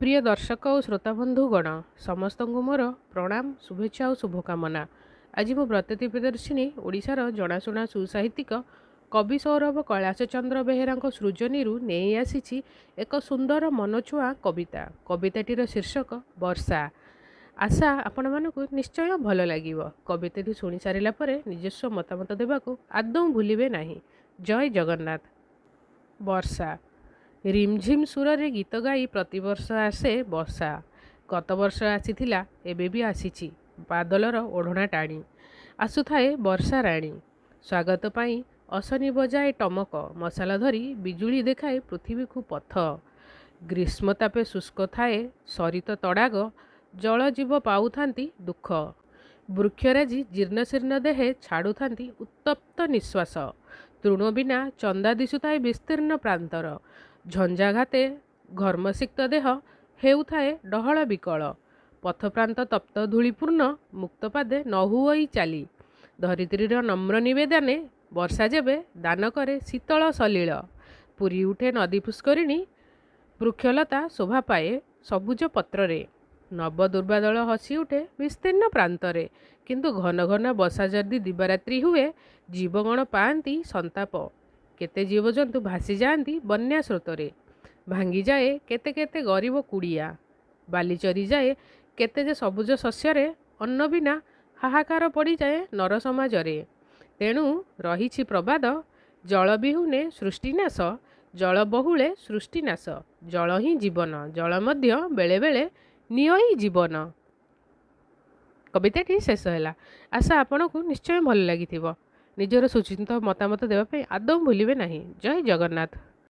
प्रिय दर्शक और श्रोता बंधुगण समस्त को मोर प्रणाम शुभेच्छा और शुभकामना। आज मो व्रतती प्रदर्शिनी ओडिशार जनाशुना सुसाहित्यिक कवि सौरभ कैलाश चंद्र बेहेरा सृजनी नहीं आसी एक सुंदर मनछुआ कविता। कविताटीर शीर्षक वर्षा। आशा आपण मानक निश्चय भल लगे। कविताटी शुणी सारा निजस्व मतामत देवाक आदौ भूलिबे नाही। जय जगन्नाथ। वर्षा। रिमझिम सुर रे गीत गाई प्रतिवर्ष आसे वर्षा। गत वर्ष आसीथिला एबे भी आसीछि बादलर ओढ़ना टाणी। आसुथाए वर्षा राणी। स्वागत पाई असनी बजाए टमक मसाला धरी बिजुली देखाए पृथ्वी को पथ। ग्रीष्मतापे शुष्क थाए सरित तड़ाग जल जीव पाउथांती दुख। वृक्षराजी जीर्णशीर्ण देहे छाड़ुथांती उत्तप्त निश्वास। तृण बिना चंदा दिशुताए विस्तीर्ण प्रांतर। झंझाघाते घर्मसिक्त देह हेउथाए डहल विकल। पथप्रांत तप्त धूलिपूर्ण मुक्तपादे न हुई चाली। धरित्रीर नम्र निवेदने वर्षा जेबे दान करे शीतल सलील। पुरी उठे नदी पुष्करिणी वृक्षलता शोभा पाए सबुज पत्रे। नव दुर्बादल हसी उठे विस्तीर्ण प्रांतरे। किंतु घन घन बसा जदि दिवारात्रि हुए जीवगण पाआंती संताप। केते जीवजंतु भासी जाती बन्या स्रोतरे। भांगी जाए केते केते गरीब कुड़िया। बाली चरी जाए केते जे सबुज शस्यरे। अन्न बिना हाहाकार पड़ी जाए नर समाजरे। तेणु रहिछि प्रबाद जल बिहुने सृष्टिनाश। जल बहुले सृष्टिनाश। जल ही जीवन जल मध्य बेले बेले नियई जीवन। कविताटी शेष है। आशा आपण को निश्चय भल लगी। निजर सुचिंत मतामत देवाई आदौ भूलिबे नाही। जय जगन्नाथ।